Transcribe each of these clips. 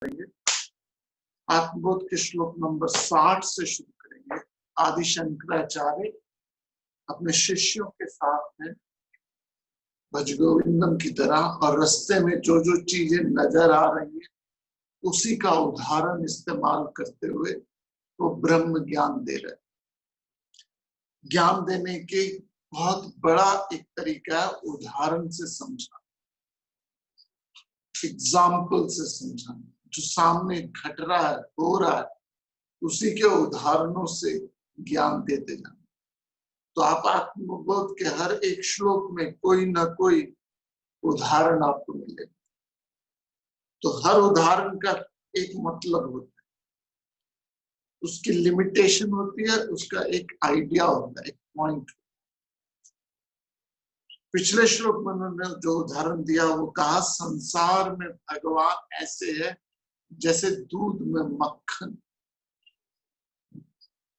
करेंगे। आत्मबोध के श्लोक नंबर 60 से शुरू करेंगे। आदि शंकराचार्य अपने शिष्यों के साथ में भजगोविंदम की तरह और रास्ते में जो जो चीजें नजर आ रही है उसी का उदाहरण इस्तेमाल करते हुए वो ब्रह्म ज्ञान दे रहे। ज्ञान देने के बहुत बड़ा एक तरीका है उदाहरण से समझाना, एग्जाम्पल से समझाना। जो सामने घट रहा है, हो रहा है, उसी के उदाहरणों से ज्ञान देते जाना। तो आप आत्मबोध के हर एक श्लोक में कोई ना कोई उदाहरण आपको मिलेगा। तो हर उदाहरण का एक मतलब होता है, उसकी लिमिटेशन होती है, उसका एक आइडिया होता है, एक पॉइंट। पिछले श्लोक में उन्होंने जो उदाहरण दिया वो कहा, संसार में भगवान ऐसे है जैसे दूध में मक्खन।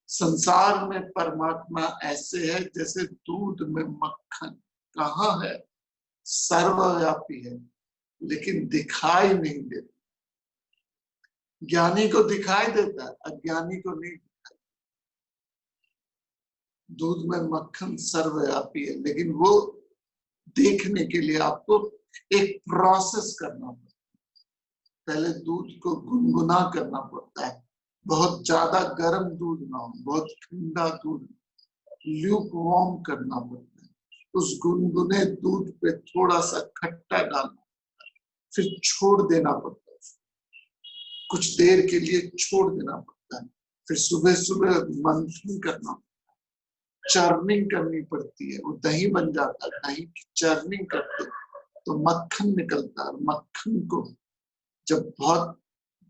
संसार में परमात्मा ऐसे है जैसे दूध में मक्खन। कहाँ है? सर्वव्यापी है, लेकिन दिखाई नहीं देता। ज्ञानी को दिखाई देता है, अज्ञानी को नहीं दिखाई। दूध में मक्खन सर्वव्यापी है, लेकिन वो देखने के लिए आपको एक प्रोसेस करना पड़ता है। पहले दूध को गुनगुना करना पड़ता है। बहुत ज्यादा गर्म दूध ना हो, बहुत ठंडा दूध, ल्यूक वार्म करना पड़ता है। उस गुनगुने दूध पे थोड़ा सा खट्टा डालना, फिर छोड़ देना पड़ता है। कुछ देर के लिए छोड़ देना पड़ता है। फिर सुबह सुबह मंथन करना पड़ता है, चर्निंग करनी पड़ती है, वो दही बन जाता है। दही की चर्निंग करते तो मक्खन निकलता है। मक्खन को जब बहुत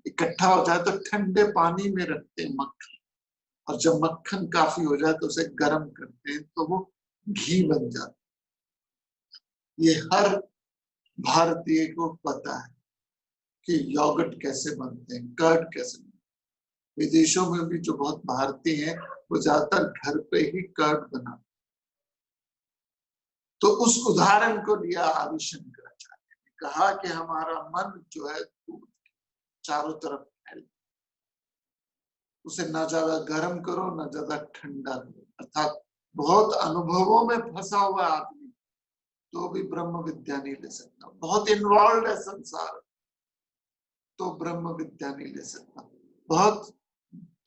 इकट्ठा हो जाए तो ठंडे पानी में रखते हैं मक्खन, और जब मक्खन काफी हो जाए तो उसे गर्म करते हैं तो वो घी बन जाता है। ये हर भारतीय को पता है कि योगर्ट कैसे बनते हैं, कर्ड कैसे बनते हैं। विदेशों में भी जो बहुत भारतीय हैं वो ज्यादातर घर पे ही कर्ड बनाते हैं। तो उस उदाहरण को लिया आदि शंकराचार्य ने, कहा कि हमारा मन जो है चारों तरफ फैले, उसे ना ज्यादा गर्म करो ना ज्यादा ठंडा करो। अर्थात बहुत अनुभवों में फंसा हुआ आदमी तो भी ब्रह्म विद्या नहीं ले सकता। बहुत इन्वॉल्व है संसार तो ब्रह्म विद्या नहीं ले सकता। बहुत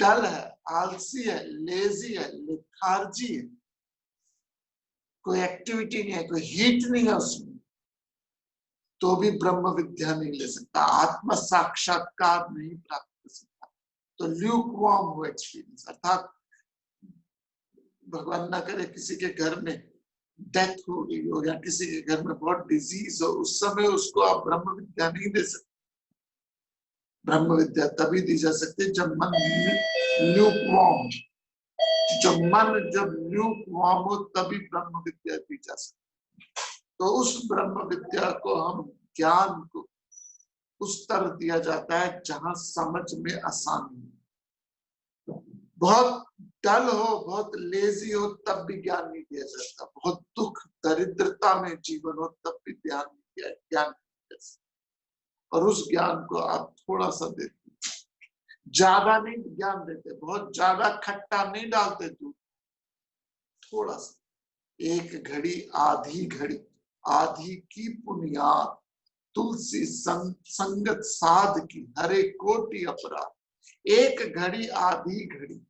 डल है, आलसी है, लेजी है, लेथार्जी है, कोई एक्टिविटी नहीं है, कोई हीट नहीं है उसमें, तो भी ब्रह्म विद्या नहीं ले सकता। आत्म साक्षात्कार नहीं प्राप्त कर सकता। तो ल्यूक वार्म हो एक्सपीरियंस, अर्थात भगवान ना करे किसी के घर में डेथ हो गई हो या किसी के घर में बहुत डिजीज हो, उस समय उसको आप ब्रह्म विद्या नहीं दे सकते। ब्रह्म विद्या तभी दी जा सकती है जब मन ल्यूक वार्म, जब ल्यूक वार्म हो तभी ब्रह्म विद्या दी जा सकती है। तो उस ब्रह्म विद्या को हम ज्ञान को उस तरह दिया जाता है जहां समझ में आसानी हो। बहुत डल हो, बहुत लेजी हो तब भी ज्ञान नहीं दिया जाता। बहुत दुख दरिद्रता में जीवन हो तब भी ज्ञान नहीं दिया जाता। और उस ज्ञान को आप थोड़ा सा देते, ज्यादा नहीं ज्ञान देते, बहुत ज्यादा खट्टा नहीं डालते दूध, थोड़ा सा, एक घड़ी आधी घड़ी, आधी की पुनियाद, तुलसी संगत साध की, हरे कोटि अपराध। एक घड़ी आधी घड़ी,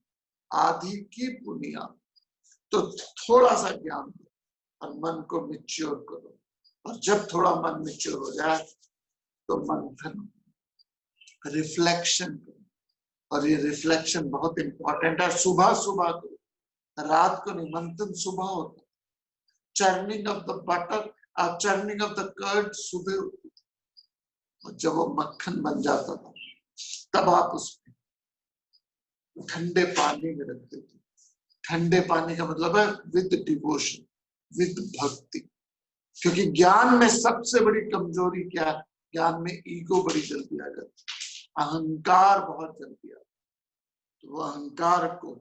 आधी की पुनियाद। तो थोड़ा सा ज्ञान दो और मन को मैच्योर करो। और जब थोड़ा मन मैच्योर हो जाए तो मंथन, रिफ्लेक्शन करो। और ये रिफ्लेक्शन बहुत इंपॉर्टेंट है। सुबह सुबह करो, रात को नहीं। मंथन सुबह होता है, churning of the butter, churning of the curd सुबह होती है। और जब वो मक्खन बन जाता था तब आप उसमें ठंडे पानी में रखते थे। ठंडे पानी का मतलब है विद डिवोशन, विद भक्ति। क्योंकि ज्ञान में सबसे बड़ी कमजोरी क्या है? ज्ञान में ईगो बड़ी जल्दी आ जाती है, अहंकार बहुत जल्दी आता है। तो वो अहंकार को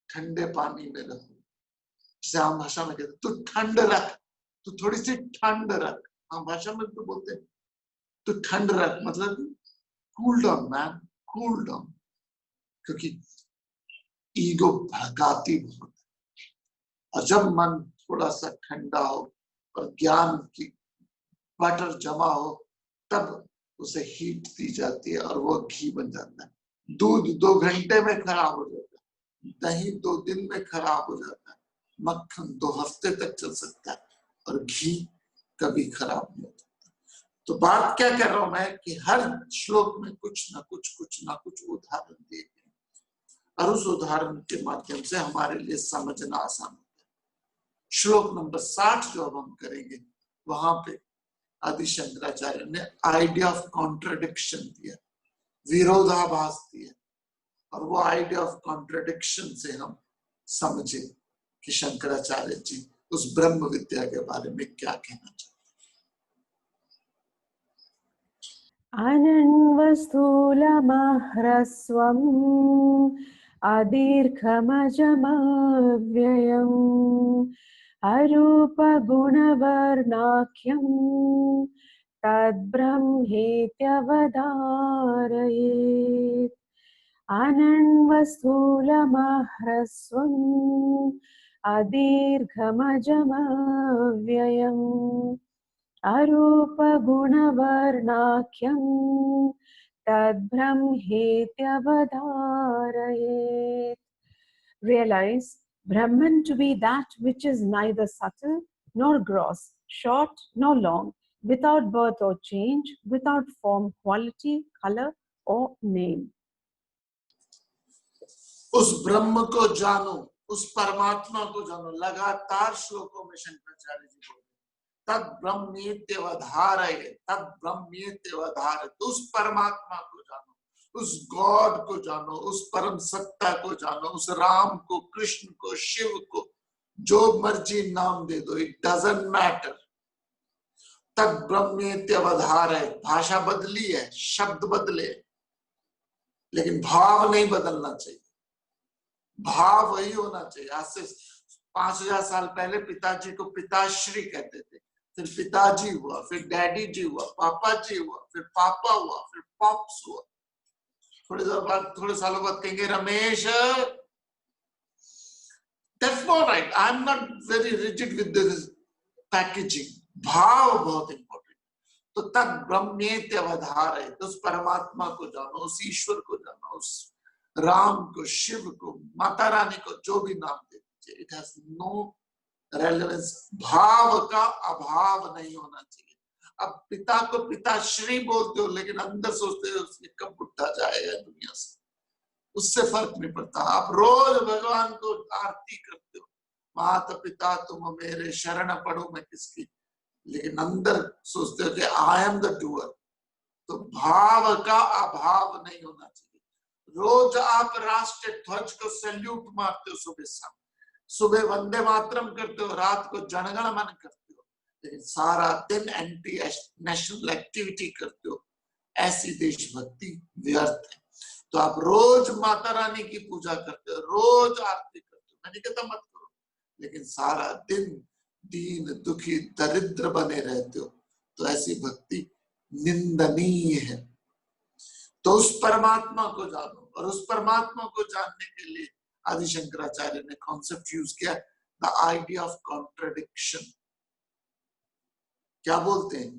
ठंडे पानी में रखो। जैसे आम भाषा में कहते तू ठंड रख, तू थोड़ी सी ठंड रख। आम भाषा में तो बोलते तू ठंड रख, मतलब cool down man, cool down, क्योंकि ईगो भड़काती बहुत है। और जब मन थोड़ा सा ठंडा हो और ज्ञान की बटर जमा हो, तब उसे हीट दी जाती है और वो घी बन जाता है। दूध 2 घंटे में खराब हो जाता है, दही 2 दिन में खराब हो जाता है, मक्खन 2 हफ्ते तक चल सकता है, और घी कभी खराब नहीं होता। तो बात क्या कर रहा हूं मैं कि हर श्लोक में कुछ ना कुछ उदाहरण दिए गए, और उस उदाहरण के माध्यम से हमारे लिए समझना आसान होता है। श्लोक नंबर 60 जो अब हम करेंगे, वहां पे आदि शंकराचार्य ने आइडिया ऑफ कॉन्ट्रडिक्शन दिया, विरोधाभास दिया, और वो आइडिया ऑफ कॉन्ट्रडिक्शन से हम समझे कि शंकराचार्य जी उस ब्रह्म विद्या के बारे में क्या कहना चाहते। अनन्वस्थूलमह्रस्वम् अदीर्घमजमव्ययम् अरूपगुणवर्णाख्यम् तद्ब्रह्मेत्यवधारयेत्। अनन्वस्थूलमह्रस्वम् अदीर्घमजमव्ययम् अरूपगुणवर्णाख्यं तद्ब्रह्मेत्यवधारयेत्। Realize Brahman to be that which is neither subtle nor gross, short nor long, without birth or change, without form, quality, color or name. उस ब्रह्म को जानो, उस परमात्मा को जानो। लगातार श्लोकों में शंकराचार्य जी बोलते तद ब्रह्मेत्यवधारयेत्, तद ब्रह्मेत्यवधारयेत्। तो उस परमात्मा को जानो, उस गॉड को जानो, उस परम सत्ता को जानो, उस राम को, कृष्ण को, शिव को, जो मर्जी नाम दे दो, इट डजंट मैटर। तद ब्रह्मेत्यवधारयेत्, भाषा बदली है, शब्द बदले, लेकिन भाव नहीं बदलना चाहिए। भाव वही होना चाहिए। आज से 5000 साल पहले पिताजी को पिताश्री कहते थे, फिर पिताजी हुआ, फिर डैडी जी हुआ, पापा जी हुआ, फिर पापा हुआ, फिर पॉप्स हुआ। थोड़े सालों बाद कहेंगे Ramesh. That's not right. I'm not very rigid with this packaging. भाव बहुत इंपॉर्टेंट। तो तद ब्रह्मेत्यवधारयेत्, तो उस परमात्मा को जानो, उस ईश्वर को जानो, उस राम को, शिव को, माता रानी को, जो भी नाम दे दीजिए, इट हैज नो रेलेवेंस। भाव का अभाव नहीं होना चाहिए। अब पिता को पिताश्री बोलते हो, लेकिन अंदर सोचते हो उसने कब बुढ़ा जाएगा दुनिया से, उससे फर्क नहीं पड़ता। आप रोज भगवान को आरती करते हो, माता पिता तुम मेरे, शरण पढ़ो मैं किसकी, लेकिन अंदर सोचते हो कि आई एम द डूअर। तो भाव का अभाव नहीं होना चाहिए। रोज आप राष्ट्रीय ध्वज को सैल्यूट मारते हो, सुबह शाम, सुबह वंदे मातरम करते हो, रात को जनगण मन करते हो, लेकिन सारा दिन एंटी नेशनल एक्टिविटी करते हो। ऐसी देशभक्ति व्यर्थ है। तो आप रोज माता रानी की पूजा करते हो, रोज आरती करते हो, मैं नहीं कहता मत करो, लेकिन सारा दिन दीन दुखी दरिद्र बने रहते हो, तो ऐसी भक्ति निंदनीय है। तो उस परमात्मा को जानो, और उस परमात्मा को जानने के लिए आदि शंकराचार्य ने कॉन्सेप्ट यूज किया, द आइडिया ऑफ कॉन्ट्रडिक्शन। क्या बोलते हैं?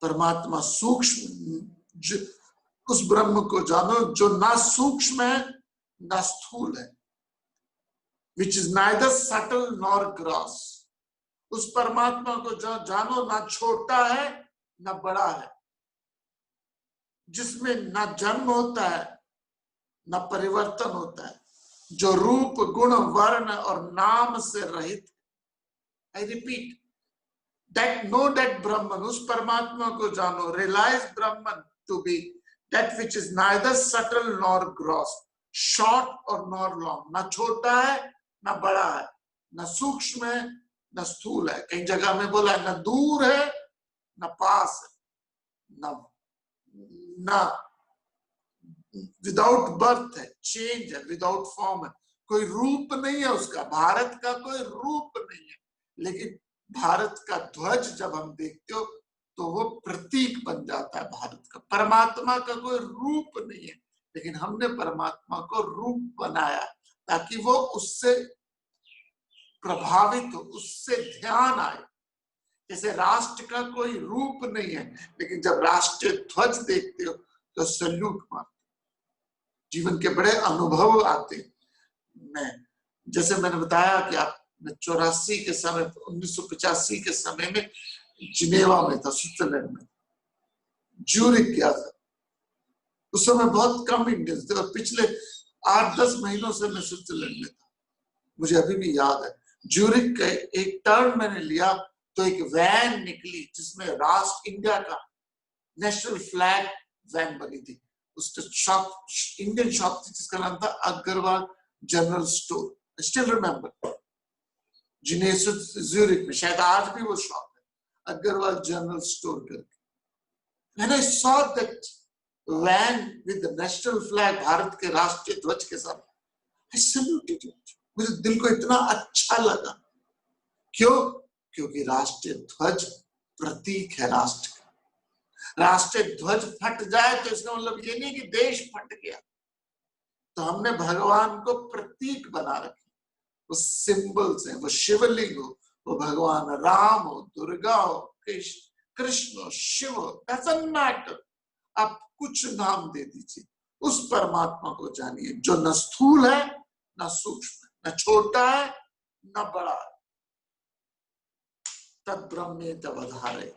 परमात्मा सूक्ष्म, उस ब्रह्म को जानो जो ना सूक्ष्म है ना स्थूल है, विच is neither subtle nor gross. उस परमात्मा को जानो ना छोटा है ना बड़ा है, जिसमें ना जन्म होता है ना परिवर्तन होता है, जो रूप गुण वर्ण और नाम से रहित। I repeat, that know that Brahman, उस परमात्मा को जानो, realize Brahman to be that which is neither subtle nor gross, short और नॉर लॉन्ग, ना छोटा है ना बड़ा है, ना सूक्ष्म है ना स्थूल है। कई जगह में बोला है ना दूर है ना पास है, ना विदाउट बर्थ है, चेंज है, विदाउट फॉर्म है, कोई रूप नहीं है उसका। भारत का कोई रूप नहीं है, लेकिन भारत का ध्वज जब हम देखते हो तो वो प्रतीक बन जाता है भारत का। परमात्मा का कोई रूप नहीं है, लेकिन हमने परमात्मा को रूप बनाया ताकि वो उससे प्रभावित हो, उससे ध्यान आए। जैसे राष्ट्र का कोई रूप नहीं है, लेकिन जब राष्ट्रीय ध्वज देखते हो तो सल्यूट मारते, जीवन के बड़े अनुभव आते। मैं जैसे मैंने बताया कि मैं 84 के समय 1985 के समय में जिनेवा में था, स्विट्जरलैंड में, ज्यूरिक गया था। उस समय बहुत कम इंडियंस थे और पिछले 8-10 महीनों से मैं स्विट्जरलैंड में था। मुझे अभी भी याद है, ज्यूरिक का एक टर्न मैंने लिया तो एक वैन निकली जिसमें राष्ट्र इंडिया का नेशनल फ्लैग वैन बनी थी। उसके शॉप, इंडियन शॉप थी जिसका नाम था Agarwal general store. I still remember, Zurich में शायद आज भी वो शॉप है, अग्रवाल जनरल स्टोर करके। When I saw that van with the national flag, Bharat के राष्ट्रीय ध्वज के साथ, I saluted it. मुझे दिल को इतना अच्छा लगा। क्यों? क्योंकि राष्ट्रीय ध्वज प्रतीक है राष्ट्र का। राष्ट्रीय ध्वज फट जाए तो इसका मतलब ये नहीं कि देश फट गया। तो हमने भगवान को प्रतीक बना रखे, वो सिंबल्स हैं, वो शिवलिंग हो, वो भगवान राम हो, दुर्गा हो, कृष्ण, शिव, डजंट मैटर, आप कुछ नाम दे दीजिए, उस परमात्मा को जानिए जो न स्थूल है न सूक्ष्म है, न छोटा है न बड़ा है। तद ब्रह्मेत अवधारे,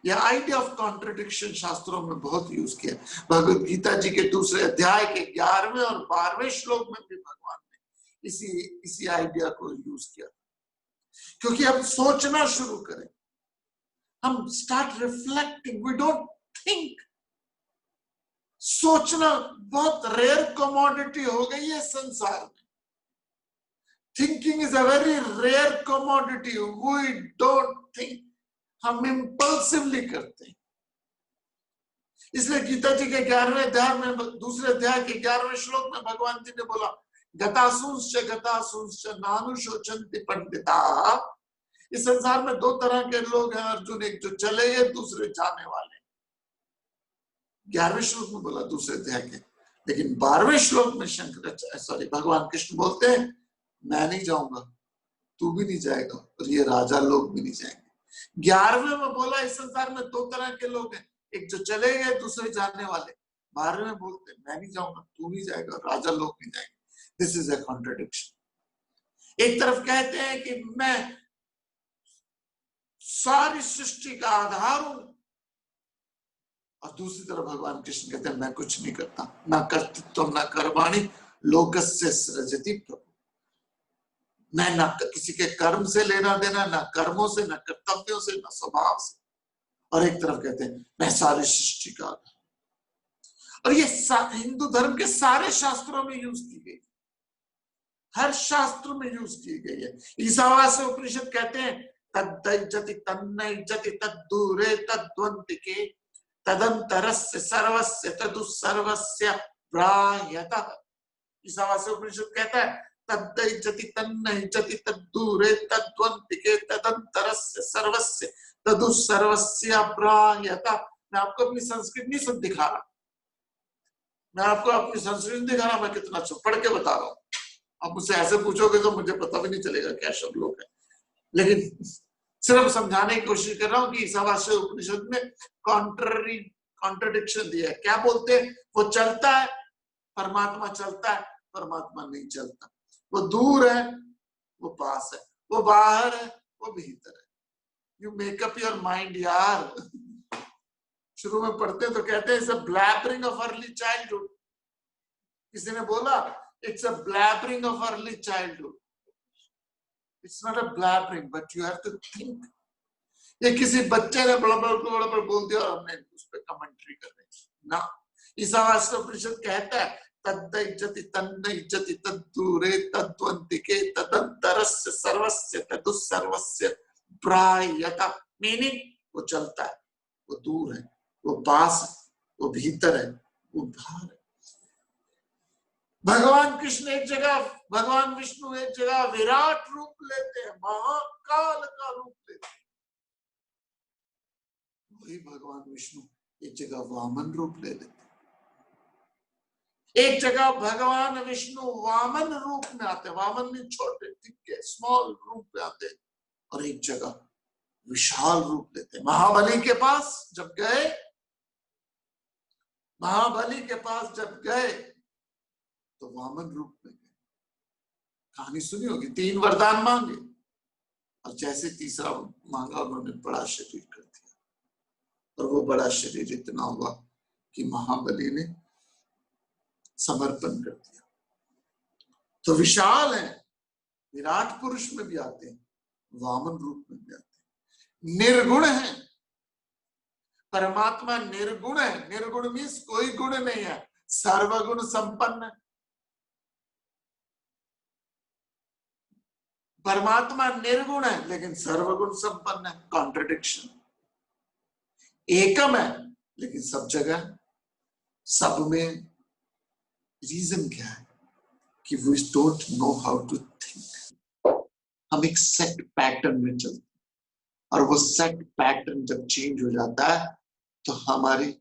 यह आइडिया ऑफ कॉन्ट्रडिक्शन शास्त्रों में बहुत यूज किया। भगवत गीता जी के दूसरे अध्याय के 11वें और 12वें श्लोक में भी भगवान ने इसी आइडिया को यूज किया। क्योंकि अब सोचना शुरू करें, हम start reflecting, we don't think. सोचना बहुत रेयर कमोडिटी हो गई है संसार में। Thinking is a very rare commodity, we don't think, हम इंपल्सिवली करते हैं। इसलिए गीता जी के 11वें अध्याय में, दूसरे अध्याय के 11वें श्लोक में भगवान जी ने बोला, गतासुंश्च नानुशोचन्ति पंडिता। इस संसार में दो तरह के लोग हैं अर्जुन, एक जो चले गए, दूसरे जाने वाले। 11वें श्लोक में बोला दूसरे अध्याय के, लेकिन 12वें श्लोक में भगवान कृष्ण बोलते हैं, मैं नहीं जाऊंगा, तू भी नहीं जाएगा और ये राजा लोग भी नहीं जाएंगे। 11वें में बोला इस संसार में दो तरह के लोग हैं, एक जो चले गए, दूसरे जाने वाले। 12वें में बोलते हैं, मैं नहीं जाऊंगा, तू नहीं जाएगा, राजा लोग नहीं जाएंगे। This is a contradiction. एक तरफ कहते हैं कि मैं सारी सृष्टि का आधार हूं, और दूसरी तरफ भगवान कृष्ण कहते हैं, मैं कुछ नहीं करता, ना कर्तृत्व ना कर्माणि लोकस्य सृजति प्रभु। मैं ना किसी के कर्म से लेना देना, ना कर्मों से, ना कर्तव्यों से, ना स्वभाव से। और एक तरफ कहते हैं, मैं सारी सृष्टि का आधार। और ये हिंदू धर्म के सारे शास्त्रों में यूज की गई, हर शास्त्र में यूज की गई है। ईशावास्य उपनिषद कहते हैं, तद्दैजति तन्नैजति तद्दूरे तद्वन्तिके तदंतरस्य सर्वस्य तदुसर्वस्य प्रायतः। ईशावास्य उपनिषद कहता है, तद्दैजति तन्नैजति तद्दूरे तद्वन्तिके तदंतरस्य सर्वस्य तदुसर्वस्य प्रायतः। मैं आपको अपनी संस्कृत नहीं सब दिखा रहा, मैं आपको अपनी संस्कृत दिखा रहा, मैं कितना अच्छा पढ़ के बता रहा हूँ। आप मुझसे ऐसे पूछोगे तो मुझे पता भी नहीं चलेगा क्या शब्द लोग है, लेकिन सिर्फ समझाने की कोशिश कर रहा हूँ कि ईशावास्य उपनिषद में कॉन्ट्रडिक्शन दिया है। क्या बोलते हैं? वो चलता है, परमात्मा चलता है, परमात्मा नहीं चलता। वो दूर है, वो पास है, वो बाहर है, वो भीतर है। You make up your mind यार। शुरू में पढ़ते हैं तो कहते हैं, it's a blabbering of early childhood. किसी ने बोला, it's a blabbering of early childhood. It's not a blabbering, but you have to think. ये किसी बच्चे ने बड़ा बोल दिया और हमने उस पर कमेंट्री कर रहे ना। ईशावास्य उपनिषद कहता है, तद्दैजति तन्नैजति तद्दूरे तद्वन्तिके तदंतरस्य सर्वस्य तदुसर्वस्य प्रायतः। मीनिंग, वो चलता है, वो दूर है, वो पास है, वो भीतर है, वो बाहर है। भगवान कृष्ण एक जगह, भगवान विष्णु एक जगह विराट रूप लेते हैं, महाकाल का रूप लेते हैं। वही भगवान विष्णु एक जगह वामन रूप ले लेते, एक जगह भगवान विष्णु वामन रूप में आते, वामन में छोटे दिखे स्मॉल रूप में आते, और एक जगह विशाल रूप लेते। महाबली के पास जब गए, महाबली के पास जब गए तो वामन रूप में गए। कहानी सुनी होगी, 3 वरदान मांगे और जैसे तीसरा मांगा उन्होंने बड़ा शरीर कर दिया, और वो बड़ा शरीर इतना हुआ कि महाबली ने समर्पण कर दिया। तो विशाल है, विराट पुरुष में भी आते हैं, वामन रूप में भी आते हैं। निर्गुण है, परमात्मा निर्गुण है। निर्गुण मीन्स कोई गुण नहीं है, सर्वगुण संपन्न। परमात्मा निर्गुण है लेकिन सर्वगुण संपन्न है, कॉन्ट्रडिक्शन। एकम है लेकिन सब जगह, सब में। रीजन क्या है कि we don't know how to think. हम एक सेट पैटर्न में चलते, और वो सेट पैटर्न जब चेंज हो जाता है तो हमारी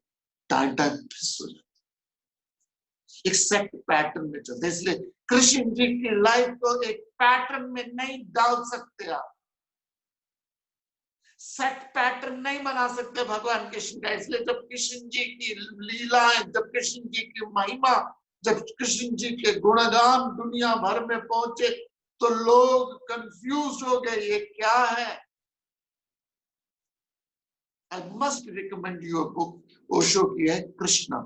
टाइम फिस हो जाती है। एक सेट पैटर्न में चलते, इसलिए कृष्ण जी की लाइफ को एक पैटर्न में नहीं डाल सकते आप, सेट पैटर्न नहीं बना सकते भगवान कृष्ण का। इसलिए जब कृष्ण जी की लीलाएं, जब कृष्ण जी की महिमा, जब कृष्ण जी के गुणगान दुनिया भर में पहुंचे तो लोग कंफ्यूज हो गए, ये क्या है। I must recommend you a book Osho की है, Krishna.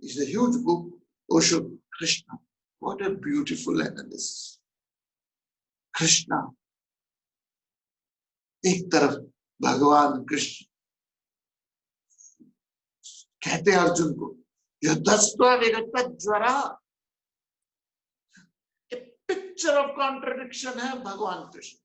It's a huge book, Osho Krishna. What a beautiful analysis. Krishna एक तरफ भगवान कृष्ण कहते हैं अर्जुन को, युद्धस्त्वा विगत ज्वरा। पिक्चर ऑफ कॉन्ट्रडिक्शन है भगवान कृष्ण,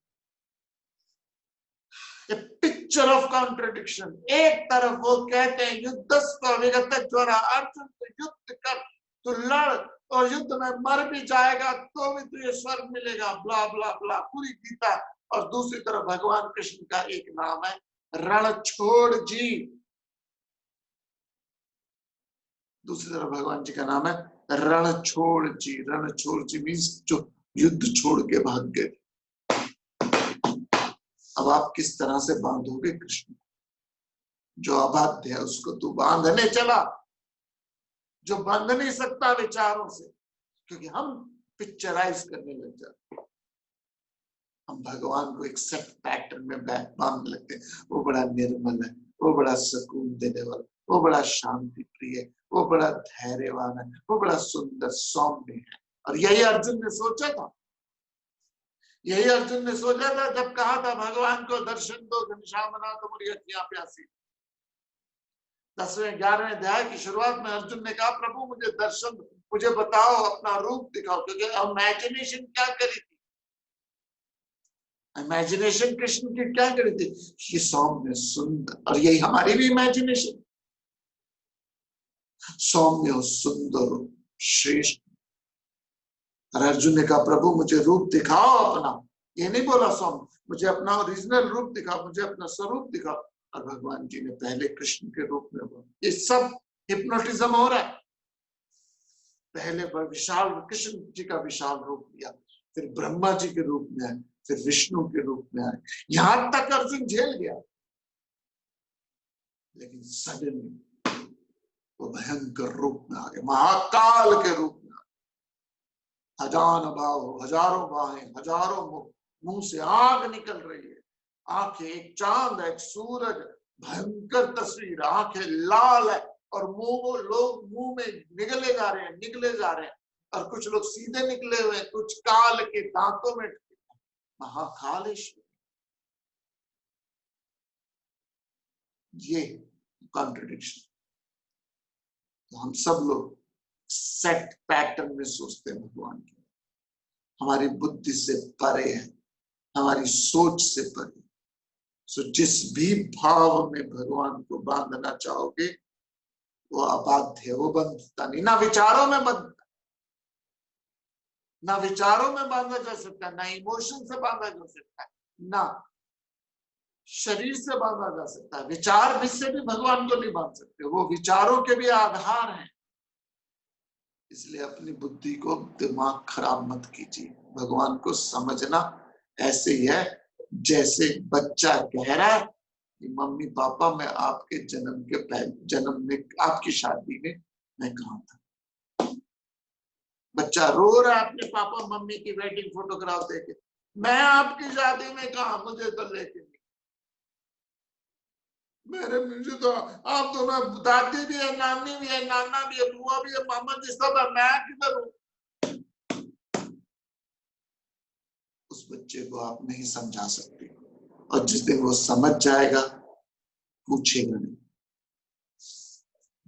पिक्चर ऑफ कॉन्ट्रडिक्शन। एक तरफ वो कहते हैं युद्धस्त्वा विगत ज्वरा, अर्जुन तो युद्ध कर, तो लड़, और युद्ध में मर भी जाएगा तो भी तुझे स्वर्ग मिलेगा, ब्ला ब्ला ब्ला, पूरी गीता। और दूसरी तरफ भगवान कृष्ण का एक नाम है रणछोड़ जी, दूसरी तरफ भगवान जी का नाम है रणछोड़ जी। रणछोड़ जी मीन्स जो युद्ध छोड़ के भाग गए। अब आप किस तरह से बांधोगे कृष्ण? जो अबाध्य है उसको तू बांधने चला, जो बांध नहीं सकता विचारों से, क्योंकि हम पिक्चराइज करने लग जाते, हम भगवान को एक सेट पैटर्न में बांध लगते हैं। वो बड़ा निर्मल है, वो बड़ा सुकून देने वाला, वो बड़ा शांति प्रिय है, वो बड़ा धैर्यवान है, वो बड़ा सुंदर सौम्य है। और यही अर्जुन ने सोचा था, यही अर्जुन ने सोचा था जब कहा था भगवान को दर्शन दो घनश्यामना तो मुझे अखियां प्यासी। 10वें 11वें अध्याय की शुरुआत में अर्जुन ने कहा प्रभु मुझे दर्शन, मुझे बताओ, अपना रूप दिखाओ, क्योंकि इमेजिनेशन क्या करी थी, इमेजिनेशन कृष्ण की क्या करी थी, ये सौम्य सुंदर। और यही हमारी भी इमेजिनेशन, सौम्य और सुंदर श्रेष्ठ। और अर्जुन ने कहा प्रभु मुझे रूप दिखाओ अपना, ये नहीं बोला सौम्य, मुझे अपना ओरिजिनल रूप दिखाओ, मुझे अपना स्वरूप दिखाओ। और भगवान जी ने पहले कृष्ण के रूप में बोला। ये सब हिप्नोटिज्म हो रहा है। पहले विशाल कृष्ण जी का विशाल रूप लिया, फिर ब्रह्मा जी के रूप में आए, फिर विष्णु के रूप में आए, यहां तक अर्जुन झेल गया। लेकिन सडनली वो भयंकर रूप में आ गए, महाकाल के रूप में आ गए। हजारों बाहें, हजारों मुख, मुंह से आग निकल रही है, आंखें एक चांद है, एक सूरज, भयंकर तस्वीर, आंखें लाल है, और लोग मुंह में निगले जा रहे हैं, निगले जा रहे हैं। और कुछ लोग सीधे निकले हुए हैं, कुछ काल के दांतों में। महाकालेश्वर, ये कॉन्ट्रडिक्शन। तो हम सब लोग सेट पैटर्न में सोचते हैं भगवान की, हमारी बुद्धि से परे है, हमारी सोच से परे। सो जिस भी भाव में भगवान को बांधना चाहोगे वो अबाध्य, वो बंधता नहीं, ना विचारों में बंधता, ना विचारों में बांधा जा सकता, ना इमोशन से बांधा जा सकता, ना शरीर से बांधा जा सकता है, विचार से भी भगवान को नहीं बांध सकते, वो विचारों के भी आधार हैं। इसलिए अपनी बुद्धि को दिमाग खराब मत कीजिए। भगवान को समझना ऐसे ही है जैसे बच्चा कह रहा है कि मम्मी पापा मैं आपके जन्म के पहले जन्म में आपकी शादी में मैं कहाँ था। बच्चा रो रहा है अपने पापा मम्मी की वेडिंग फोटोग्राफ देके, मैं आपकी शादी में कहा, मुझे तो लेके नहीं, मुझे तो आप दोनों दादी भी है, नानी भी है, नाना भी है, बुआ भी है, मामा जी सब है, मैं किधर हूँ। उस बच्चे को आप नहीं समझा सकते, और जिस दिन वो समझ जाएगा पूछेगा नहीं,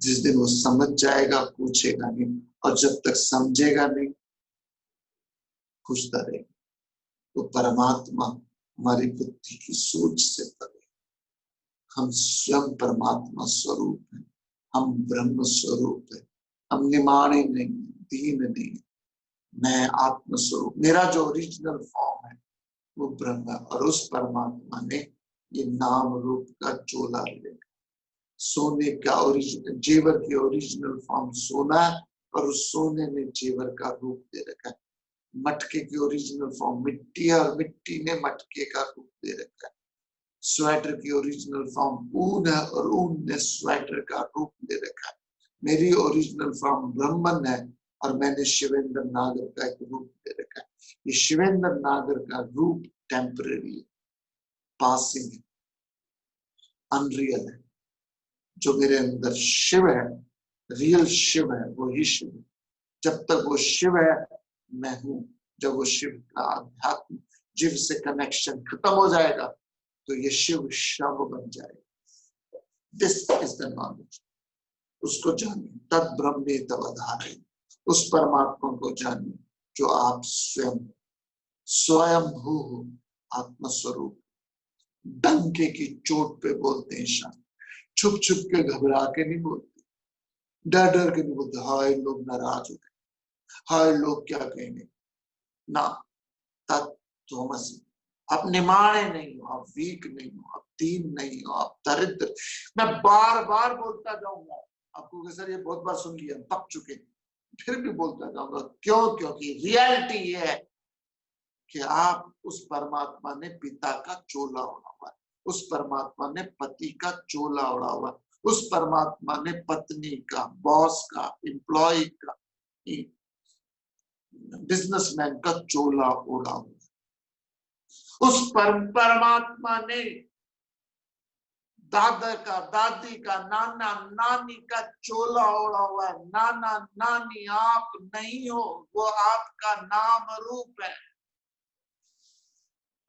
जिस दिन वो समझ जाएगा पूछेगा नहीं, और जब तक समझेगा नहीं पूछता रहेगा। तो परमात्मा हमारी बुद्धि की सोच से परे, हम स्वयं परमात्मा स्वरूप हैं, हम ब्रह्म स्वरूप है, हम निमाणे नहीं, दीन नहीं, मैं आत्म स्वरूप, मेरा जो ओरिजिनल फॉर्म है वो ब्रह्म है। और उस परमात्मा ने ये नाम रूप का चोला लिया, सोने का ओरिजिनल, जेवर की ओरिजिनल फॉर्म सोना है, और उस सोने ने जेवर का रूप दे रखा है। मटके की ओरिजिनल फॉर्म मिट्टी है, और मिट्टी ने मटके का रूप दे रखा है। स्वेटर की ओरिजिनल फॉर्म ऊन है, और ऊन ने स्वेटर का रूप दे रखा है। मेरी ओरिजिनल फॉर्म ब्रह्मन है, और मैंने शिवेंद्र नागर का एक रूप दे रखा है। ये शिवेंद्र नागर का रूप टेम्पररी, पासिंग, अनरियल है। जो मेरे अंदर शिव है, रियल शिव है, वो ही शिव है। जब तक वो शिव है मैं हूं। जब वो शिव का अध्यात्म जीव से कनेक्शन खत्म हो जाएगा तो ये शिव शव बन जाएगा। This is the knowledge. उसको जानिए, तद ब्रह्मे तवधारे, उस परमात्मा को जानिए जो आप स्वयं स्वयं भू हो, आत्मस्वरूप। डंके की चोट पे बोलते हैं शांत, छुप छुप के घबरा के नहीं बोलते, डर डर के नहीं बोलते हाय लोग नाराज हो गए, हाय लोग क्या कहेंगे ना। तत्त्वमसि, आप निमाणे नहीं हो, आप वीक नहीं हो, आप दीन नहीं हो, आप दरिद्र। मैं बार बार बोलता जाऊंगा आपको कि सर ये बहुत बार सुन लिया, पक चुके, फिर भी बोलता जाऊंगा। क्यों? क्योंकि रियलिटी ये है कि आप उस परमात्मा ने पिता का चोला ओढ़ा हुआ है, उस परमात्मा ने पति का चोला ओढ़ा हुआ है, उस परमात्मा ने पत्नी का, बॉस का, एम्प्लॉय का, बिजनेसमैन का चोला ओढ़ा हुआ है। उस परमात्मा ने दादा का, दादी का, नाना नानी का चोला ओढ़ा हुआ है। नाना नानी आप नहीं हो, वो आपका नाम रूप है।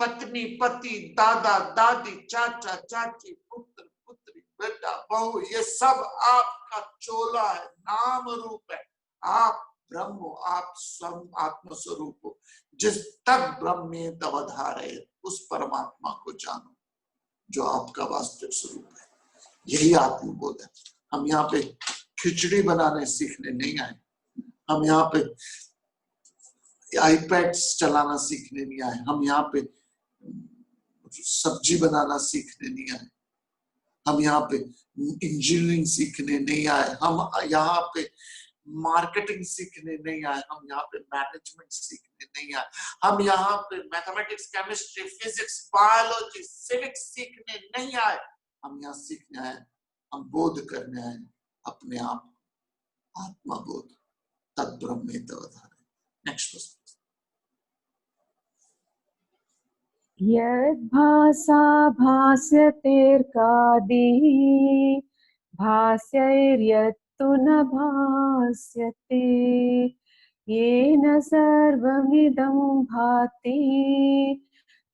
पत्नी पति, दादा दादी, चाचा चाची, पुत्र पुत्री, बेटा बहू, ये सब आपका चोला है, नाम रूप है। आप ब्रह्म हो, आप स्वयं आत्म स्वरूप हो। जिस तक ब्रह्म में तवधारे, उस परमात्मा को जानो जो आपका वास्तविक स्वरूप है। यही आत्मबोध है। हम यहाँ पे खिचड़ी बनाने सीखने नहीं आए, हम यहाँ पे आईपैड्स चलाना सीखने नहीं आए, हम यहाँ पे सब्जी बनाना सीखने नहीं आए, हम यहाँ पे इंजीनियरिंग सीखने नहीं आए, हम यहाँ पे मार्केटिंग सीखने नहीं आए, हम यहाँ पे मैनेजमेंट सीखने नहीं आए, हम यहाँ पे mathematics, chemistry, physics, biology, civics सीखने नहीं आए। हम यहाँ सीखने आए, हम बोध करने आए अपने आप, आत्मा बोध, तद ब्रह्मे तवधारे। Next question. यद् भासा भास्यतेऽर्कादि भास्यैर्यत्तु न भास्यते, येन सर्वमिदं भाति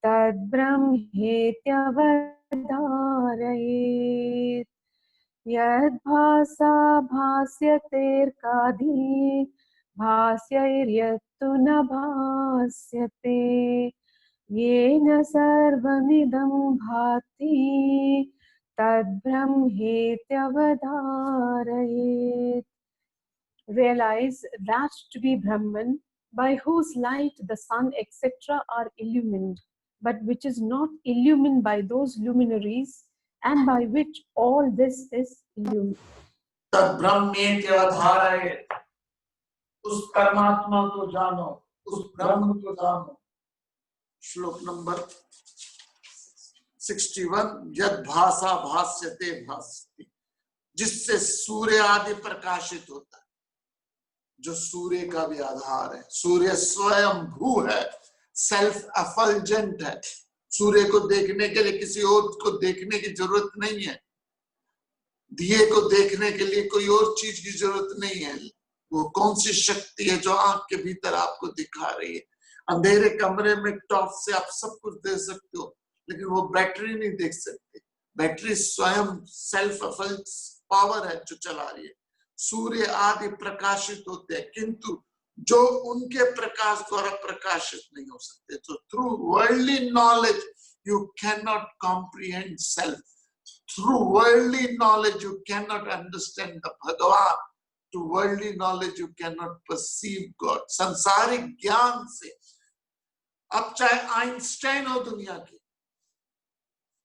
तद्ब्रह्मेत्यवधारयेत्। यद् भासा भास्यतेऽर्कादि भास्यैर्यत्तु न भास्यते, येन सर्वमिदं भाति तद्ब्रह्मेत्यवधारयेत्। Realize that to be Brahman, by whose light the sun, etc., are illumined, but which is not illumined by those luminaries and by which all this is illumined. तब ब्रह्मेति अवधारय, उस परमात्मा को जानो, उस ब्रह्म को जानो। श्लोक नंबर 61, यद भाषा भास्यते भास्यति, जिससे सूर्य आदि प्रकाशित होता है, जो सूर्य का भी आधार है। सूर्य स्वयं भू है, सेल्फ एफल्जेंट है। सूर्य को देखने के लिए किसी और को देखने की जरूरत नहीं है, दिए को देखने के लिए कोई और चीज की जरूरत नहीं है। वो कौन सी शक्ति है जो आंख के भीतर आपको दिखा रही है? अंधेरे कमरे में टॉर्च से आप सब कुछ देख सकते हो, लेकिन वो बैटरी नहीं देख सकते। बैटरी स्वयं सेल्फ पावर है जो चला रही है। सूर्य आदि प्रकाशित होते हैं, किंतु जो उनके प्रकाश द्वारा प्रकाशित नहीं हो सकते। तो through worldly knowledge you can not comprehend self. Through worldly knowledge you cannot understand the Bhagavan. Through worldly knowledge you cannot perceive God. संसारिक ज्ञान से, अब चाहे आइंस्टाइन हो दुनिया की,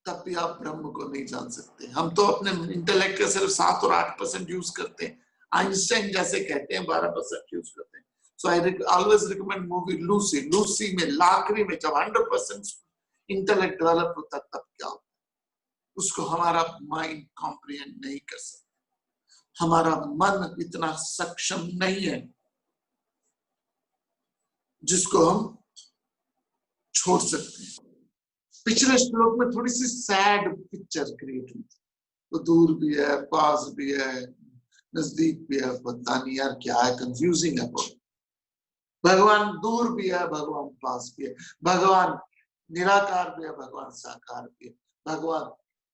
तब भी आप ब्रह्म को नहीं जान सकते। हम तो अपने इंटेलेक्ट का सिर्फ 7 और 8% यूज करते हैं। आइंस्टाइन जैसे कहते हैं 12% यूज करते हैं। So I always recommend movie Lucy. Lucy में लाकड़ी में जब 100% इंटेलेक्ट डेवलप होता है तब क्या होता है? उसको हमारा माइंड कॉम्प्रिहेंड नहीं कर सकता। हमारा मन इतना सक्षम नहीं है जिसको हम छोड़ सकते हैं। पिछले श्लोक में थोड़ी सी सैड पिक्चर क्रिएट हुई। वो दूर भी है, पास भी है, नजदीक भी है, पता नहीं यार क्या है, कंफ्यूजिंग है। भगवान दूर भी है, भगवान पास भी है, भगवान निराकार भी है, भगवान साकार भी है, भगवान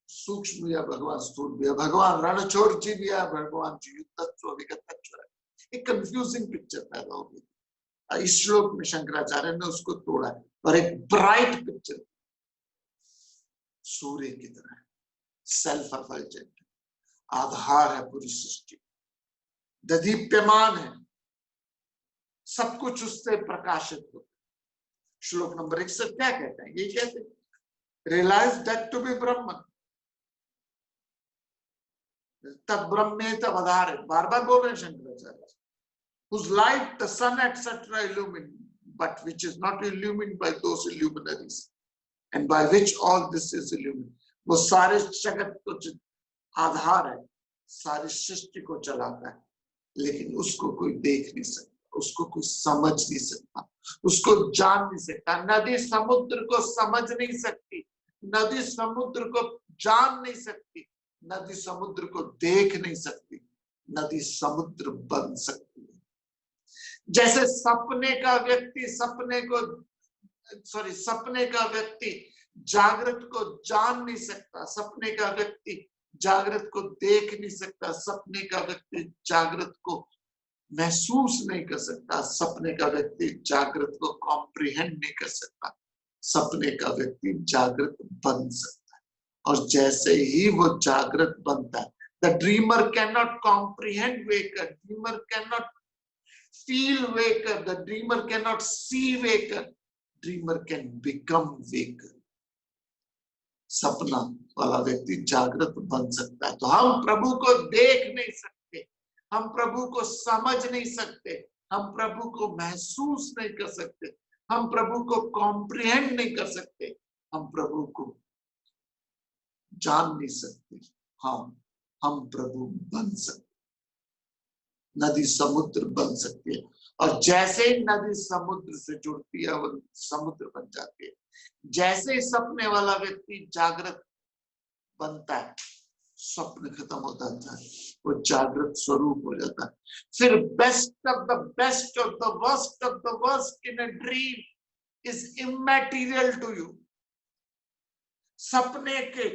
सूक्ष्म भी है, भगवान स्थूल भी है, भगवान रणछोड़ जी भी है, भगवान जी तत्व विगत तत्व है। एक कंफ्यूजिंग पिक्चर पैदा हो गई। इस श्लोक में शंकराचार्य ने उसको तोड़ा है और एक ब्राइट पिक्चर सूर्य की तरह सेल्फ एफल्जेंट आधार है पूरी सृष्टि, ददीप्यमान है, सब कुछ उससे प्रकाशित होता है। श्लोक नंबर 61 क्या कहते हैं? ये कहते हैं रियलाइज दैट टू बी ब्रह्म, तब ब्रह्मे तब आधार है। बार बार बोल रहे हैं Shankaracharya. whose light the sun etc illumine, but which is not illumined by those illuminaries and by which all this is illumined. वो सारे जगत को आधार है, सारी सृष्टि को चलाता है, लेकिन उसको कोई देख नहीं सकता, उसको कोई समझ नहीं सकता, उसको जान नहीं सकता। नदी समुद्र को समझ नहीं सकती, नदी समुद्र को जान नहीं सकती, नदी समुद्र को देख नहीं सकती, नदी समुद्र बन सकती है। जैसे सपने का व्यक्ति जागृत को जान नहीं सकता, सपने का व्यक्ति जागृत को देख नहीं सकता, सपने का व्यक्ति जागृत को महसूस नहीं कर सकता, सपने का व्यक्ति जागृत को कॉम्प्रिहेंड नहीं कर सकता, सपने का व्यक्ति जागृत बन सकता है। और जैसे ही वो जागृत बनता है, the dreamer can not comprehend waker, dreamer can not feel waker, the dreamer cannot see waker, dreamer can become waker. सपना वाला व्यक्ति जागृत बन सकता है। तो हम प्रभु को देख नहीं सकते, हम प्रभु को समझ नहीं सकते, हम प्रभु को महसूस नहीं कर सकते, हम प्रभु को कॉम्प्रिहेंड नहीं कर सकते, हम प्रभु को जान नहीं सकते। हम प्रभु बन सकते, नदी समुद्र बन सकती है। और जैसे ही नदी समुद्र से जुड़ती है वो समुद्र बन जाती है। जैसे ही सपने वाला व्यक्ति जागृत बनता है, स्वप्न खत्म हो जाता है, वो जागृत स्वरूप हो जाता है। फिर best of the best of the worst in a dream is immaterial to you. सपने के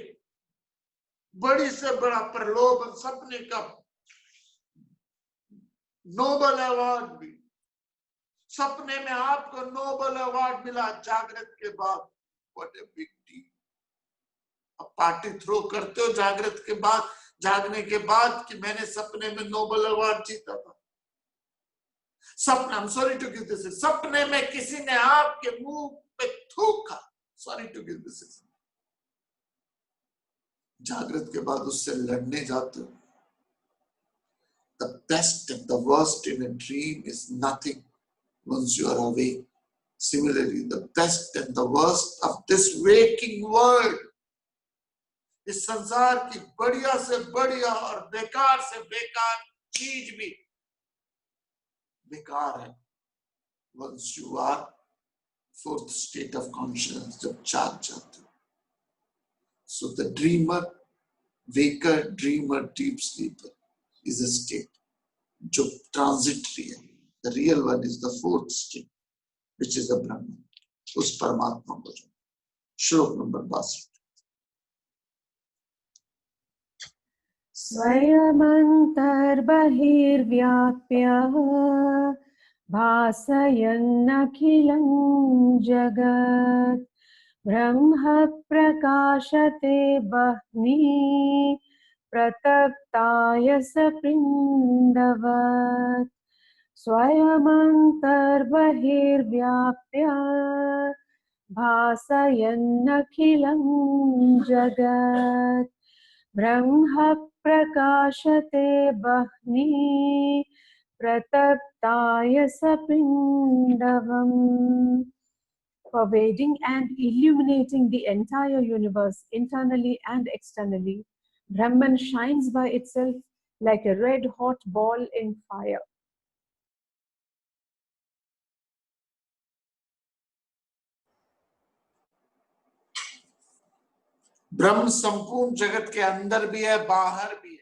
बड़ी से बड़ा प्रलोभन, सपने का नोबल अवार्ड भी, सपने में आपको नोबल अवार्ड मिला जागृत के बाद, व्हाट ए बिग डील। अब पार्टी थ्रो करते हो जागृत के बाद, जागने के बाद कि मैंने सपने में नोबल अवार्ड जीता था। सपना, I'm sorry to give this, सपने में किसी ने आपके मुंह पे थूका, sorry to give this example. जागृत के बाद उससे लड़ने जाते हो। The best and the worst in a dream is nothing once you are awake. Similarly, the best and the worst of this waking world, इस संसार की बढ़िया से बढ़िया और बेकार से बेकार चीज भी बेकार है once you are fourth state of consciousness, जब जाग जाते हो। So the dreamer, waker, dreamer, deep sleeper is a state जो transitory है। The real one is the fourth state, which is the Brahman, उस परमात्मा को जो। श्लोक नंबर 62। स्वयमन्तर्बहिर्व्याप्य भासयन्नखिलं जगत् ब्रह्म प्रकाशते बह्निः प्रतप्ताय सपिण्डवत्। स्वयमन्तर्बहिर्व्याप्य भासयन्नखिलं जगत् ब्रह्म प्रकाशते बह्निः प्रतप्ताय सपिण्डवम्। Pervading and illuminating the entire universe internally and externally, Brahman shines by itself like a red hot ball in fire. ब्रह्म संपूर्ण जगत के अंदर भी है, बाहर भी है।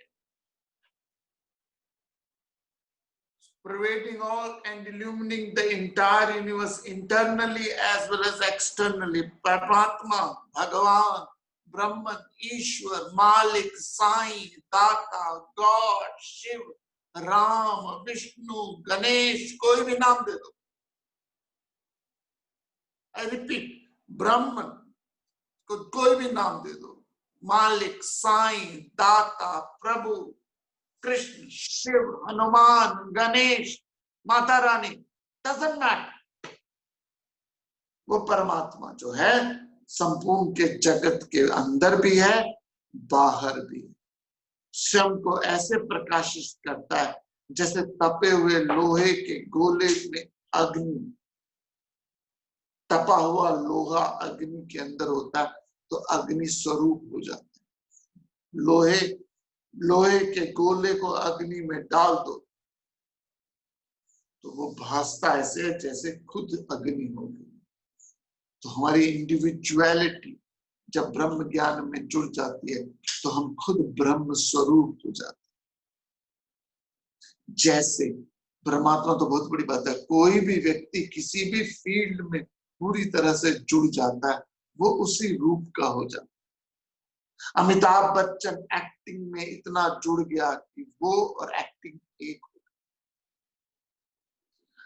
Pervading all and illuminating the entire universe internally as well as externally. परमात्मा, भगवान, ब्रह्मन, ईश्वर, मालिक, साईं, दाता, गॉड, शिव, राम, विष्णु, गणेश, कोई भी नाम दे दो। I repeat, ब्रह्मन को कोई भी नाम दे दो। मालिक, साईं, दाता, प्रभु, कृष्ण, शिव, हनुमान, गणेश, माता रानी, डजंट मैटर। वो परमात्मा जो है संपूर्ण के जगत के अंदर भी है, बाहर भी है। स्वयं को ऐसे प्रकाशित करता है जैसे तपे हुए लोहे के गोले में अग्नि, तपा हुआ लोहा अग्नि के अंदर होता है तो अग्नि स्वरूप हो जाता है। लोहे के गोले को अग्नि में डाल दो तो वो भासता ऐसे जैसे खुद अग्नि हो गई। तो हमारी इंडिविजुअलिटी जब ब्रह्म ज्ञान में जुड़ जाती है तो हम खुद ब्रह्म स्वरूप हो जाते हैं। जैसे परमात्मा तो बहुत बड़ी बात है, कोई भी व्यक्ति किसी भी फील्ड में पूरी तरह से जुड़ जाता है वो उसी रूप का हो जाता है। अमिताभ बच्चन एक्टिंग में इतना जुड़ गया कि वो और एक्टिंग एक हो गया।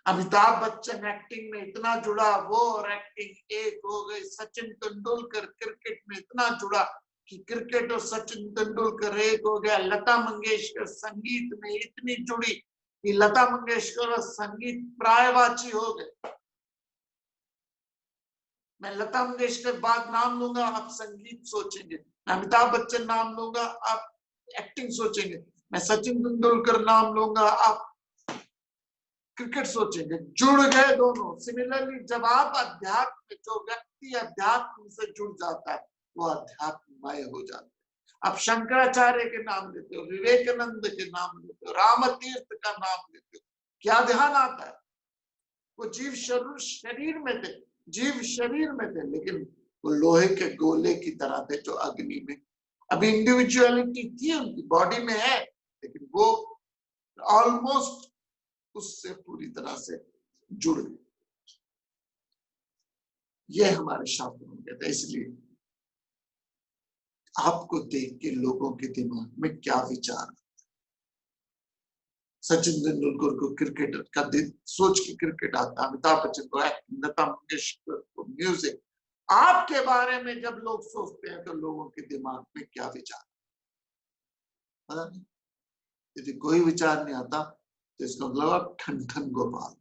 अमिताभ बच्चन एक्टिंग में इतना जुड़ा, वो और एक्टिंग एक हो गई। सचिन तेंदुलकर क्रिकेट में इतना जुड़ा कि क्रिकेट और सचिन तेंदुलकर एक हो गया। लता मंगेशकर संगीत में इतनी जुड़ी कि लता मंगेशकर और संगीत प्रायवाची हो गए। मैं लता मंगेशकर बाद नाम लूंगा, आप संगीत सोचेंगे। मैं अमिताभ बच्चन नाम लूंगा, आप एक्टिंग सोचेंगे। मैं सचिन तेंदुलकर नाम लूंगा, आप क्रिकेट सोचेंगे। जुड़ गए दोनों। सिमिलरली जब आप अध्यात्म, जो व्यक्ति अध्यात्म से जुड़ जाता है वो अध्यात्ममय हो जाता है। आप शंकराचार्य के नाम लेते हो, विवेकानंद के नाम लेते हो, राम तीर्थ का नाम लेते हो, क्या ध्यान आता है? वो जीव शरीर में थे, लेकिन वो लोहे के गोले की तरह थे जो अग्नि में। अभी इंडिविजुअलिटी थी उनकी बॉडी में है, लेकिन वो ऑलमोस्ट उससे पूरी तरह से जुड़ गए। ये हमारे शास्त्र में कहते हैं। इसलिए आपको देख के लोगों के दिमाग में क्या विचार, सचिन तेंदुलकर को क्रिकेटर का दिन सोच के क्रिकेट आता, अमिताभ बच्चन को एक्टिंग, लता मंगेशकर को म्यूजिक। आपके बारे में जब लोग सोचते हैं तो लोगों के दिमाग में क्या विचार, पता नहीं। यदि कोई विचार नहीं आता तो इसका मतलब आप ठन गोपाल,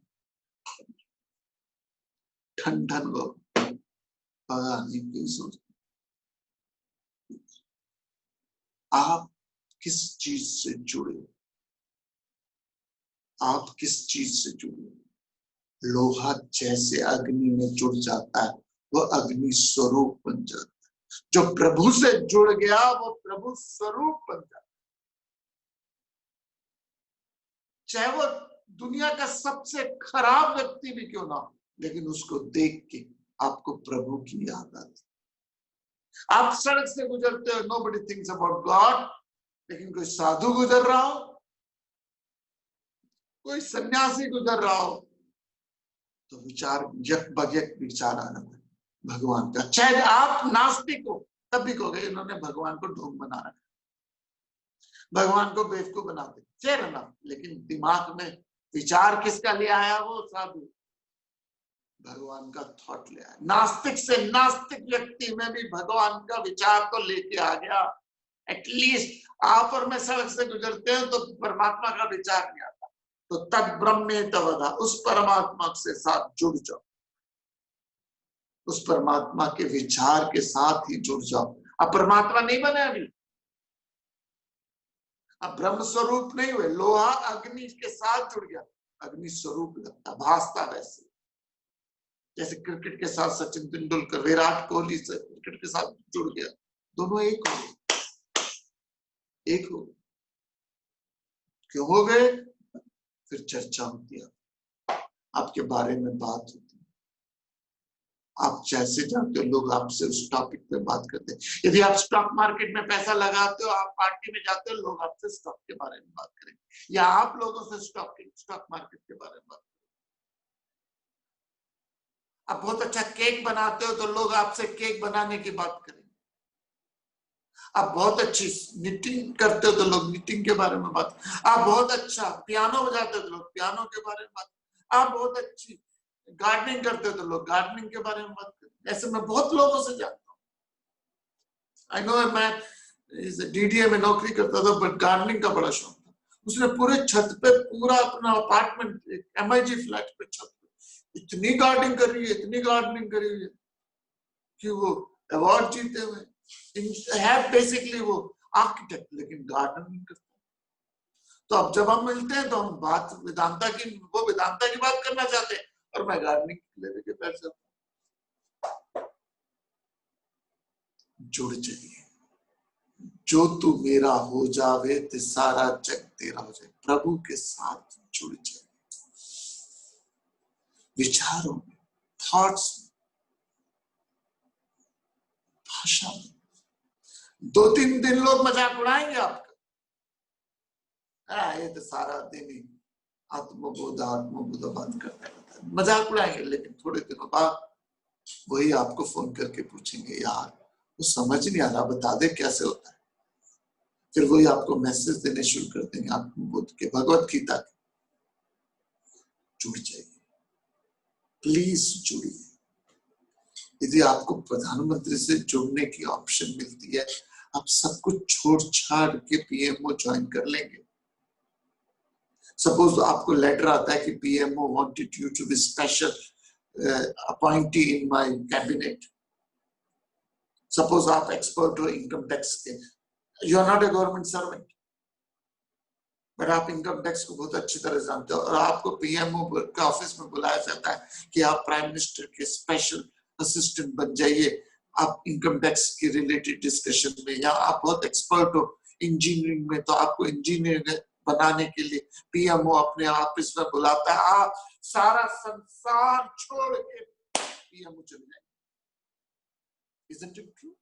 ठन गोपाल। भगाने की सोच। आप किस चीज से जुड़े, आप किस चीज से जुड़े? लोहा जैसे अग्नि में जुड़ जाता है, वो अग्नि स्वरूप बन जाता है। जो प्रभु से जुड़ गया वो प्रभु स्वरूप बन जाता है। चाहे वो दुनिया का सबसे खराब व्यक्ति भी क्यों ना हो, लेकिन उसको देख के आपको प्रभु की याद आती। आप सड़क से गुजरते हो, नोबडी थिंक्स अबाउट गॉड, लेकिन कोई साधु गुजर रहा हो, कोई सन्यासी गुजर रहा हो, तो विचार यक बयक विचार आना है भगवान का। चाहे आप नास्तिक हो तब भी कहोगे इन्होंने भगवान को ढोंग बना रखा, भगवान को बेवकूफ बना दे, फेयर ना, लेकिन दिमाग में विचार किसका ले आया? वो साधु भगवान का थॉट ले आया। नास्तिक से नास्तिक व्यक्ति में भी भगवान का विचार तो लेके आ गया। एटलीस्ट आप और मैं सड़क से गुजरते हैं तो परमात्मा का विचार नहीं आता, तो तद ब्रह्मे तवदा, उस परमात्मा से साथ जुड़ जाओ, उस परमात्मा के विचार के साथ ही जुड़ जाओ। अब परमात्मा नहीं बने अभी, अब ब्रह्म स्वरूप नहीं हुए, लोहा अग्नि के साथ जुड़ गया, अग्नि स्वरूप लगता, भासता वैसे। जैसे क्रिकेट के साथ सचिन तेंदुलकर, विराट कोहली से क्रिकेट के साथ जुड़ गया, दोनों एक हो गए, एक हो। क्यों हो गए? फिर चर्चा होती है, आपके बारे में बात होती है, आप जैसे जाते हो लोग आपसे उस टॉपिक पे बात करते हैं। यदि आप स्टॉक मार्केट में पैसा लगाते हो, आप पार्टी में जाते हो, लोग आपसे स्टॉक के बारे में बात करेंगे, या आप लोगों से स्टॉक मार्केट के बारे में बात करेंगे। आप बहुत अच्छा केक बनाते हो तो लोग आपसे केक बनाने की बात करेंगे। आप बहुत अच्छी निटिंग करते हो तो लोग निटिंग के बारे में बात, आप बहुत अच्छा पियानो बजाते हो तो लोग पियानो के बारे में बात, आप बहुत अच्छी गार्डनिंग करते हो तो लोग गार्डनिंग के बारे में बात करते। ऐसे मैं बहुत लोगों से जानता हूँ। आई नो, मैं डीडीए में नौकरी करता था, बट गार्डनिंग का बड़ा शौक था। उसने पूरे छत पे, पूरा अपना अपार्टमेंट एमआईजी फ्लैट पे छत पे इतनी गार्डनिंग करी है, इतनी गार्डनिंग करी है कि वो अवार्ड जीते हुए है। बेसिकली वो आर्किटेक्ट, लेकिन गार्डनिंग करते। तो अब जब हम मिलते हैं तो हम बात वेदांता की, वो वेदांता की बात करना चाहते हैं और मैं गार्डनिंग लेने के बैठ जाता हूं। जुड़ जाइए, जो तू मेरा हो जावे ते सारा जग तेरा हो जाए। प्रभु के साथ जुड़ जाए, विचारों में, थॉट्स में, भाषा में। 2-3 दिन लोग मजाक उड़ाएंगे आपका, ये तो सारा दिन ही आत्मबोध बात करता रहता है, मजाक उड़ाएंगे। लेकिन थोड़े दिनों बाद वही आपको फोन करके पूछेंगे, यार वो समझ नहीं आ रहा, बता दे कैसे होता है। फिर वही आपको मैसेज देने शुरू कर देंगे आत्मबोध के, भगवत गीता के। जुड़ जाइए, प्लीज जुड़िए। यदि आपको प्रधानमंत्री से जुड़ने की ऑप्शन मिलती है, आप सब कुछ छोड़ छाड़ के पीएमओ ज्वाइन कर लेंगे। सपोज आपको लेटर आता है कि PMO wanted you to be special appointee in my cabinet. Suppose आप एक्सपर्ट हो इनकम टैक्स के, you are not a government servant, but आप इनकम टैक्स को बहुत अच्छी तरह जानते हो, और आपको पीएमओ के ऑफिस में बुलाया जाता है कि आप प्राइम मिनिस्टर के स्पेशल असिस्टेंट बन जाइए, आप इनकम टैक्स के रिलेटेड डिस्कशन में, या आप बहुत एक्सपर्ट हो इंजीनियरिंग में, तो आपको इंजीनियर बनाने के लिए पीएमओ अपने ऑफिस में बुलाता है। आप सारा संसार छोड़ के पीएमओ चले जाएंगे। Isn't it true?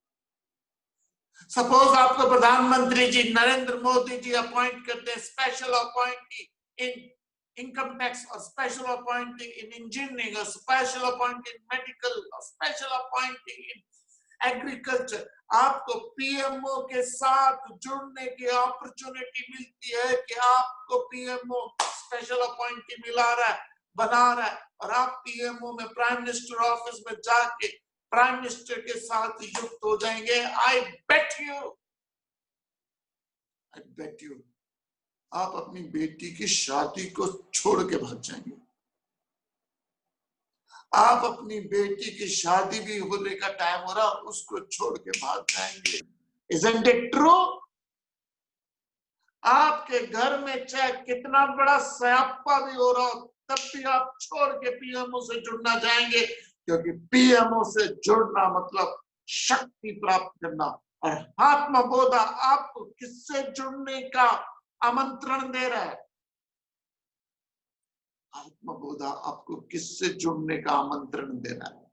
सपोज आपको प्रधानमंत्री जी नरेंद्र मोदी जी अपॉइंट करते हैं स्पेशल अपॉइंटी इन इनकम टैक्स, और स्पेशल अपॉइंटी इन इंजीनियरिंग, और स्पेशल अपॉइंटी इन मेडिकल, और स्पेशल अपॉइंटी इन एग्रीकल्चर। आपको पीएमओ के साथ जुड़ने की अपॉर्चुनिटी मिलती है कि आपको पीएमओ स्पेशल अपॉइंटी मिला रहा है, बना रहा है, और आप पीएमओ में, प्राइम मिनिस्टर ऑफिस में जाके प्राइम मिनिस्टर के साथ युक्त हो जाएंगे। आई बेट यू आप अपनी बेटी की शादी को छोड़ के भाग जाएंगे। आप अपनी बेटी की शादी भी होने का टाइम हो रहा, उसको छोड़ के भाग जाएंगे। Isn't it true? आपके घर में चाहे कितना बड़ा स्यापा भी हो रहा हो, तब भी आप छोड़ के पीएमओ से जुड़ना चाहेंगे, क्योंकि पीएमओ से जुड़ना मतलब शक्ति प्राप्त करना। और आत्मबोधा आपको किससे जुड़ने का आमंत्रण दे रहा है? आत्मबोधा आपको किससे जुड़ने का आमंत्रण दे रहा है?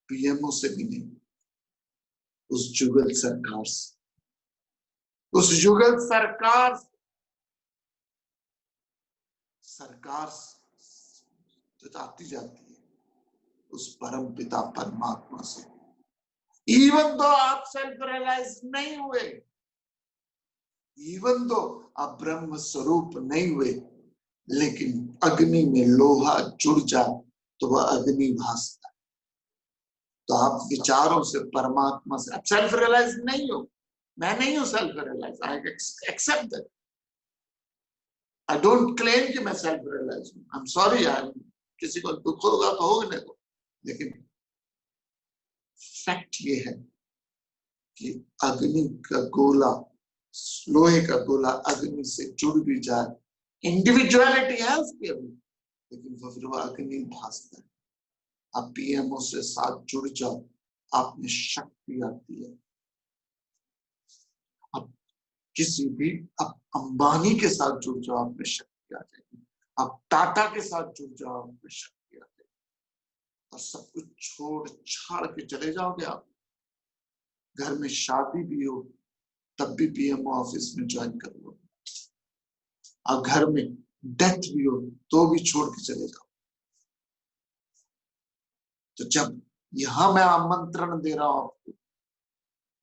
पीएमओ से भी नहीं, उस जुगल सरकार से। उस युगल सरकार जो आती जाती है उस परम पिता परमात्मा से। इवन दो आप सेल्फ रियलाइज नहीं हुए, इवन दो आप ब्रह्म स्वरूप नहीं हुए, लेकिन अग्नि में लोहा जुड़ जाए तो वह अग्नि भासता है। तो आप विचारों से परमात्मा से, आप सेल्फ रियलाइज नहीं हो। मैं नहीं हूं self realize, I accept that. I don't claim कि मैं सेल्फ रियलाइज हूं। आई एम सॉरी, किसी को दुख होगा तो होने दो, लेकिन फैक्ट ये है कि अग्नि का गोला, लोहे का गोला अग्नि से जुड़ भी जाए, इंडिविजुअलिटी है उसकी अभी, लेकिन फिर वो अग्नि भासता है। आप पीएमओ से साथ जुड़ जाओ, आप में शक्ति आती है। आप किसी भी, आप अंबानी के साथ जुड़ जाओ, आप में शक्ति आ जाएगी। आप टाटा के साथ जुड़ जाओ, आप में शक्ति आ जाएगी। और सब कुछ छोड़ छाड़ के चले जाओगे आप। घर में शादी भी हो तब भी पीएमओ ऑफिस में ज्वाइन कर लो। और घर में डेथ भी हो तो भी छोड़ के चले जाओ। तो जब यहां मैं आमंत्रण दे रहा हूं आपको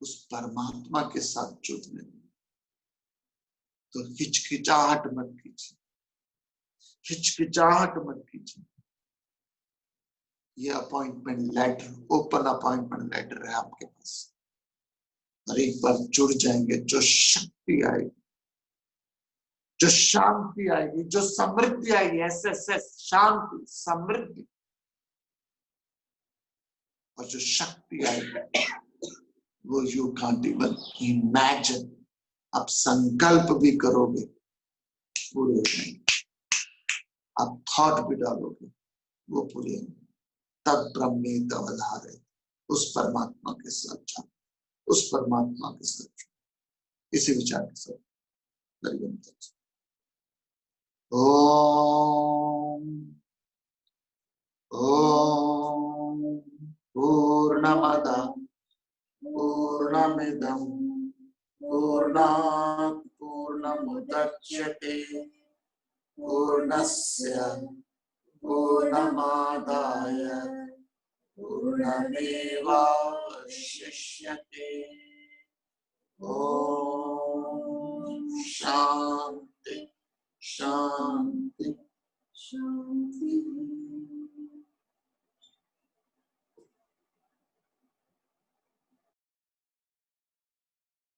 उस परमात्मा के साथ जुड़ने में, तो हिचकिचाहट मत कीजिए, हिचकिचाहट मत कीजिए। ये appointment letter, open appointment letter है आपके पास। और एक बार जुड़ जाएंगे, जो शक्ति आएगी, जो शांति आएगी, जो समृद्धि आएगी, एसएसएस, शांति, समृद्धि, और जो शक्ति आएगी वो यू कांट इवन इमेजिन। आप संकल्प भी करोगे पूरे हो जाएंगे, आप थॉट भी डालोगे वो पूरे होंगे। तब ब्रह्मे तवधारे, उस परमात्मा के साथ जाओ, उस परमात्मा के साथ जाओ, इसी विचार के साथ। ओम ओम पूर्णमदः पूर्णमिदं पूर्णात् पूर्णमुदच्यते पूर्णस्य पूर्णमादाय पूर्णमेवावशिष्यते। ओम शांति।